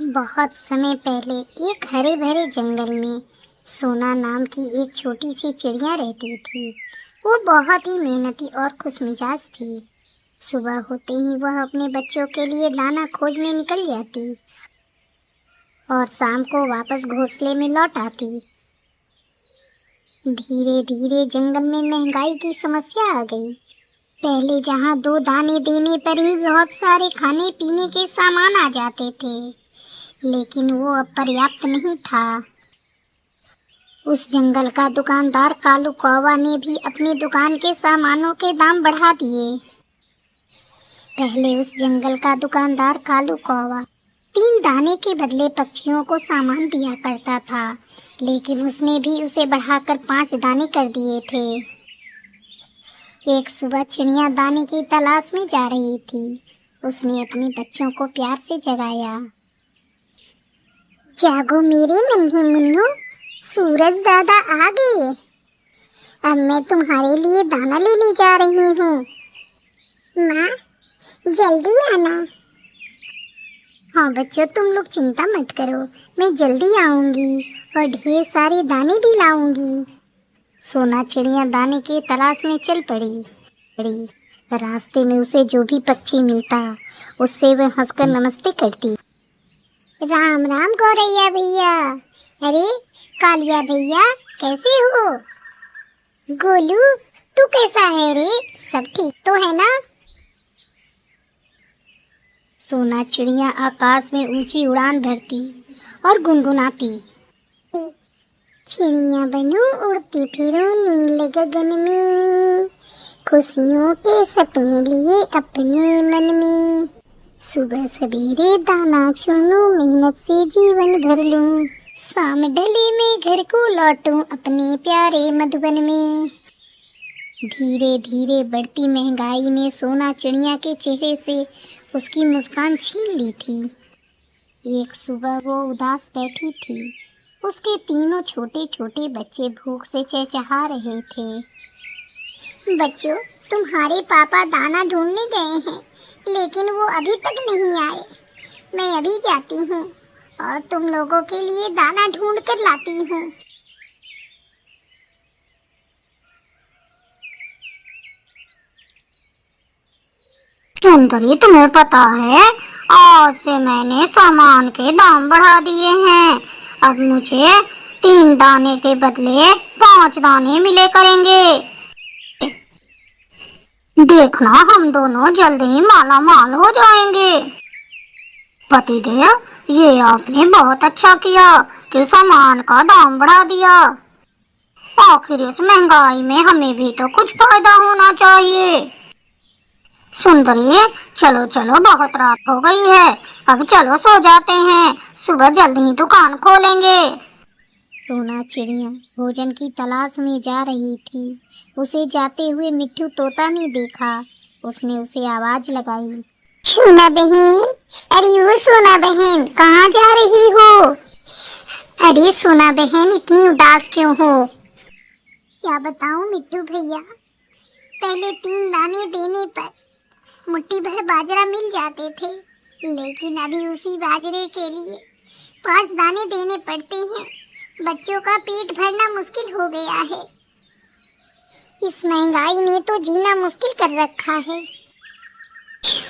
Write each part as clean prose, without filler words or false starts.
बहुत समय पहले एक हरे भरे जंगल में सोना नाम की एक छोटी सी चिड़िया रहती थी। वो बहुत ही मेहनती और खुशमिजाज थी। सुबह होते ही वह अपने बच्चों के लिए दाना खोजने निकल जाती और शाम को वापस घोंसले में लौट आती। धीरे धीरे जंगल में महंगाई की समस्या आ गई। पहले जहाँ 2 दाने देने पर ही बहुत सारे खाने पीने के सामान आ जाते थे, लेकिन वो अब पर्याप्त नहीं था। उस जंगल का दुकानदार कालू कौवा ने भी अपनी दुकान के सामानों के दाम बढ़ा दिए। पहले उस जंगल का दुकानदार कालू कौवा 3 दाने के बदले पक्षियों को सामान दिया करता था, लेकिन उसने भी उसे बढ़ाकर 5 दाने कर दिए थे। एक सुबह चिड़िया दाने की तलाश में जा रही थी। उसने अपने बच्चों को प्यार से जगाया। जागो मेरे नन्हे मुन्नू, सूरज दादा आ गए। अब मैं तुम्हारे लिए दाना लेने जा रही हूँ। माँ, जल्दी आना। हाँ बच्चों, तुम लोग चिंता मत करो, मैं जल्दी आऊंगी और ढेर सारे दाने भी लाऊंगी। सोना चिड़िया दाने की तलाश में चल पड़ी। रास्ते में उसे जो भी पक्षी मिलता, उससे वह हंसकर नमस्ते करती। राम राम गौरैया भैया। अरे कालिया भैया, कैसे हो? गोलू, तू कैसा है रे? सब ठीक तो है ना? सोना चिड़िया आकाश में ऊंची उड़ान भरती और गुनगुनाती। चिड़िया बनूं, उड़ती फिरूं नील गगन में, खुशियों के सपने लिए अपने मन में। सुबह सवेरे दाना चुनूं, मेहनत से जीवन भर लूं, शाम ढले में घर को लौटूं अपने प्यारे मधुबन में। धीरे धीरे बढ़ती महंगाई ने सोना चिड़िया के चेहरे से उसकी मुस्कान छीन ली थी। एक सुबह वो उदास बैठी थी। उसके तीनों छोटे छोटे बच्चे भूख से चहचहा रहे थे। बच्चों, तुम्हारे पापा दाना ढूंढने गए हैं, लेकिन वो अभी तक नहीं आए। मैं अभी जाती हूँ और तुम लोगों के लिए दाना ढूंढ कर लाती हूँ। सुंदरी, तुम्हें पता है, आज से मैंने सामान के दाम बढ़ा दिए हैं। अब मुझे 3 दाने के बदले 5 दाने मिले करेंगे। देखना, हम दोनों जल्द ही माला माल हो जाएंगे। पतिदेव, ये आपने बहुत अच्छा किया कि सामान का दाम बढ़ा दिया। आखिर इस महंगाई में हमें भी तो कुछ फायदा होना चाहिए। सुंदरी, चलो चलो, बहुत रात हो गई है, अब चलो सो जाते हैं, सुबह जल्द ही दुकान खोलेंगे। सोना चिड़िया भोजन की तलाश में जा रही थी। उसे जाते हुए मिट्ठू तोता ने देखा। उसने उसे आवाज लगाई। सोना बहन, अरे वो सोना बहन, कहाँ जा रही हो? अरे सोना बहन, इतनी उदास क्यों हो? क्या बताऊं मिट्टू भैया, पहले 3 दाने देने पर मुट्ठी भर बाजरा मिल जाते थे, लेकिन अभी उसी बाजरे के लिए 5 दाने देने पड़ते हैं। बच्चों का पेट भरना मुश्किल हो गया है। इस महंगाई ने तो जीना मुश्किल कर रखा है।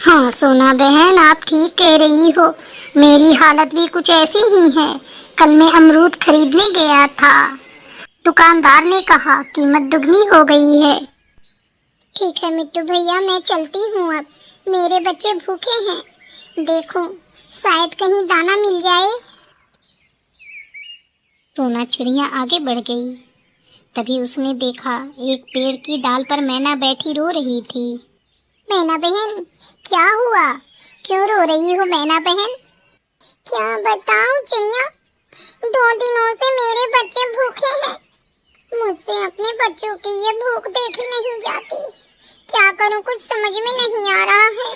हाँ सोना बहन, आप ठीक कह रही हो, मेरी हालत भी कुछ ऐसी ही है। कल मैं अमरूद खरीदने गया था, दुकानदार ने कहा कीमत दुगनी हो गई है। ठीक है मिट्टू भैया, मैं चलती हूँ। अब मेरे बच्चे भूखे हैं, देखो शायद कहीं दाना मिल जाए। सोना चिड़िया आगे बढ़ गई। तभी उसने देखा एक पेड़ की डाल पर मैना बैठी रो रही थी। मैना बहन, क्या हुआ? क्यों रो रही हो मैना बहन? क्या बताऊं चिड़िया, 2 दिनों से मेरे बच्चे भूखे हैं। मुझसे अपने बच्चों की ये भूख देखी नहीं जाती। क्या करूं, कुछ समझ में नहीं आ रहा है।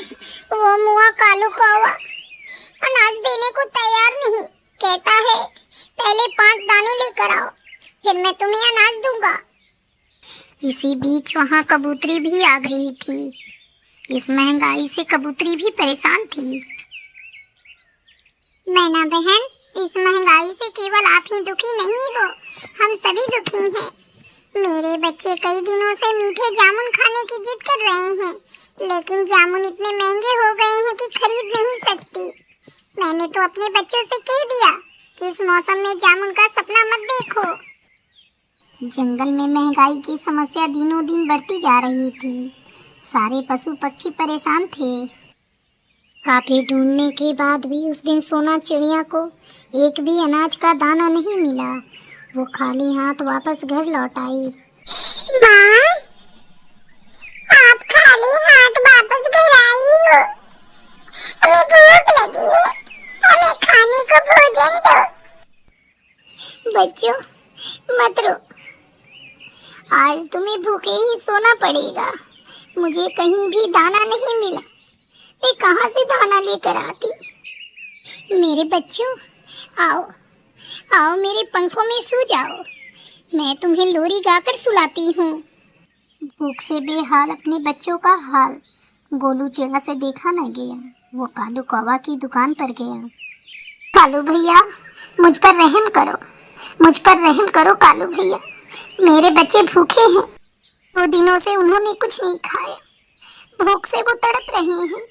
वो मुआ कालू कौवा अनाज देने को तैयार नहीं, कहता है पहले 5 दाने लेकर आओ, फिर मैं तुम्हें अनाज दूंगा। इसी बीच वहाँ कबूतरी भी आ गई थी। इस महंगाई से कबूतरी भी परेशान थी। मैना बहन, इस महंगाई से केवल आप ही दुखी नहीं हो, हम सभी दुखी हैं। मेरे बच्चे कई दिनों से मीठे जामुन खाने की जिद कर रहे हैं, लेकिन जामुन इतने महंगे हो गए हैं कि खरीद नहीं सकती। मैंने तो अपने बच्चों से कह दिया कि इस मौसम में जामुन का सपना मत देखो। जंगल में महंगाई की समस्या दिनों दिन बढ़ती जा रही थी। सारे पशु पक्षी परेशान थे। काफी ढूंढने के बाद भी उस दिन सोना चिड़िया को एक भी अनाज का दाना नहीं मिला। वो खाली हाथ वापस घर लौट आई। माँ, आप खाली हाथ वापस घर आई हो? हमें भूख लगी है, हमें खाने को भोजन दो। बच्चों, मत रो, आज तुम्हें भूखे ही सोना पड़ेगा। मुझे कहीं भी दाना नहीं मिला, मैं कहाँ से दाना लेकर आती? मेरे बच्चों, आओ आओ, मेरे पंखों में सो जाओ, मैं तुम्हें लोरी गाकर सुलाती हूँ। भूख से बेहाल अपने बच्चों का हाल गोलू चिड़ा से देखा न गया। वो कालू कौवा की दुकान पर गया। कालू भैया, मुझ पर रहम करो, मुझ पर रहम करो कालू भैया, मेरे बच्चे भूखे हैं। 2 दिनों से उन्होंने कुछ नहीं खाया, भूख से वो तड़प रहे हैं।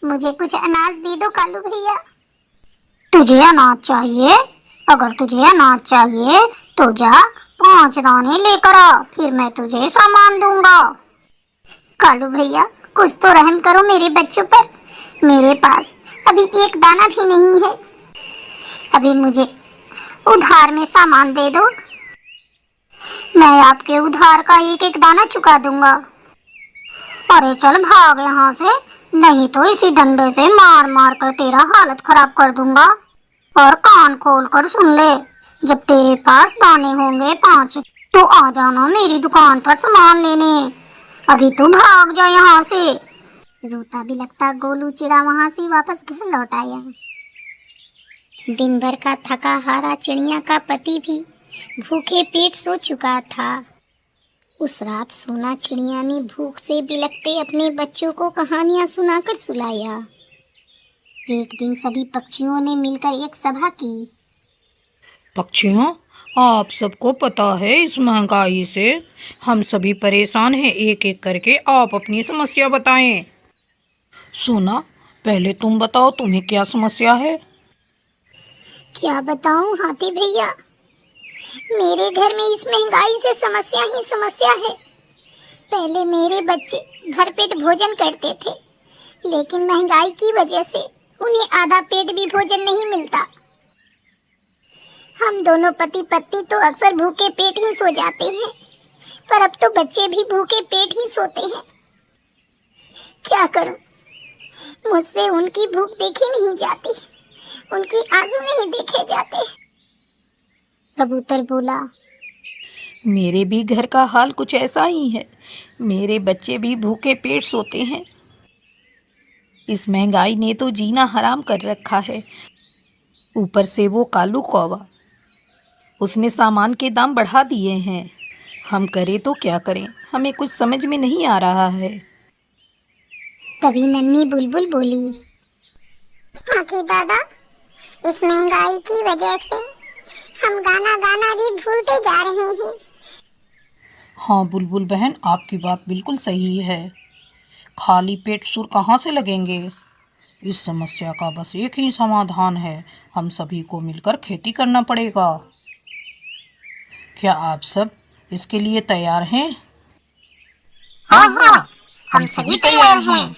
मुझे कुछ अनाज दे दो कालू भैया। तुझे अनाज चाहिए? अगर तुझे अनाज चाहिए तो जा 5 दाने लेकर आ, फिर मैं तुझे सामान दूंगा। कालू भैया, कुछ तो रहम करो मेरे बच्चों पर। मेरे पास अभी एक दाना भी नहीं है। अभी मुझे उधार में सामान दे दो, मैं आपके उधार का एक एक दाना चुका दूंगा। अरे चल भाग यहाँ से, नहीं तो इसी डंडे से मार मार कर तेरा हालत खराब कर दूंगा। और कान खोल कर सुन ले, जब तेरे पास दाने होंगे 5 तो आ जाना मेरी दुकान पर सामान लेने। अभी तू भाग जा यहाँ से। रोता भी लगता गोलू चिड़ा वहाँ से वापस घर लौट आया। दिन भर का थका हारा चिड़िया का पति भी भूखे पेट सो चुका था। उस रात सोना चिड़िया ने भूख से बिलखते अपने बच्चों को कहानियां सुनाकर सुलाया। एक दिन सभी पक्षियों ने मिलकर एक सभा की। पक्षियों, आप सबको पता है इस महंगाई से हम सभी परेशान हैं। एक एक करके आप अपनी समस्या बताएं। सोना, पहले तुम बताओ, तुम्हें क्या समस्या है? क्या बताऊं हाथी भैया, मेरे घर में इस महंगाई से समस्या ही समस्या है। पहले मेरे बच्चे भरपेट भोजन करते थे, लेकिन महंगाई की वजह से उन्हें आधा पेट भी भोजन नहीं मिलता। हम दोनों पति पत्नी तो अक्सर भूखे पेट ही सो जाते हैं, पर अब तो बच्चे भी भूखे पेट ही सोते हैं। क्या करूं, मुझसे उनकी भूख देखी नहीं जाती, उनकी आंसू नहीं देखे जाते। कबूतर बोला, मेरे भी घर का हाल कुछ ऐसा ही है। मेरे बच्चे भी भूखे पेट सोते हैं। इस महंगाई ने तो जीना हराम कर रखा है। ऊपर से वो कालू कौवा, उसने सामान के दाम बढ़ा दिए हैं। हम करें तो क्या करें, हमें कुछ समझ में नहीं आ रहा है। तभी नन्ही बुलबुल बोली, हाथी दादा, इस महंगाई की वजह से हम गाना गाना भी भूलते जा रहे हैं। हाँ बुलबुल बहन, आपकी बात बिल्कुल सही है। खाली पेट सुर कहाँ से लगेंगे? इस समस्या का बस एक ही समाधान है, हम सभी को मिलकर खेती करना पड़ेगा। क्या आप सब इसके लिए तैयार हैं? हाँ हाँ, हम सभी तैयार हैं।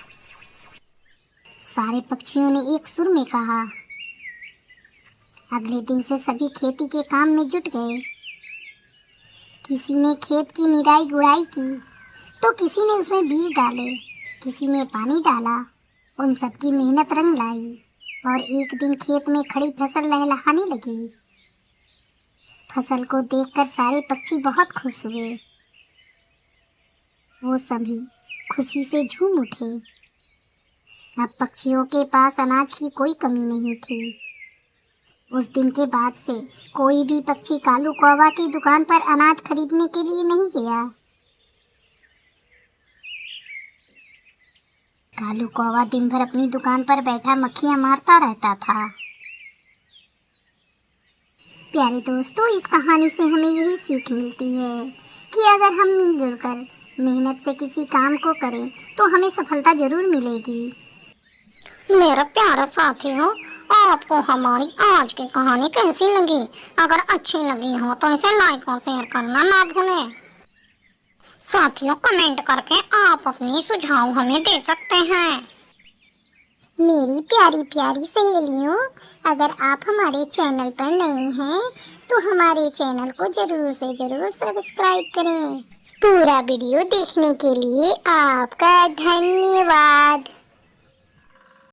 सारे पक्षियों ने एक सुर में कहा। अगले दिन से सभी खेती के काम में जुट गए। किसी ने खेत की निराई गुड़ाई की, तो किसी ने उसमें बीज डाले, किसी ने पानी डाला। उन सबकी मेहनत रंग लाई और एक दिन खेत में खड़ी फसल लहलहाने लगी। फसल को देखकर सारे पक्षी बहुत खुश हुए। वो सभी खुशी से झूम उठे। अब पक्षियों के पास अनाज की कोई कमी नहीं थी। उस दिन के बाद से कोई भी पक्षी कालू कौवा की दुकान पर अनाज खरीदने के लिए नहीं गया। कालू कौवा दिन भर अपनी दुकान पर बैठा मक्खियां मारता रहता था। प्यारे दोस्तों, इस कहानी से हमें यही सीख मिलती है कि अगर हम मिलजुल कर मेहनत से किसी काम को करें तो हमें सफलता जरूर मिलेगी। मेरा प्यारा साथियों, आपको हमारी आज की कहानी कैसी लगी? अगर अच्छी लगी हो तो इसे लाइक और शेयर करना ना भूलें। साथियों, कमेंट करके आप अपनी सुझाव हमें दे सकते हैं। मेरी प्यारी प्यारी सहेलियों, अगर आप हमारे चैनल पर नए हैं तो हमारे चैनल को जरूर से जरूर सब्सक्राइब करें। पूरा वीडियो देखने के लिए आपका धन्यवाद।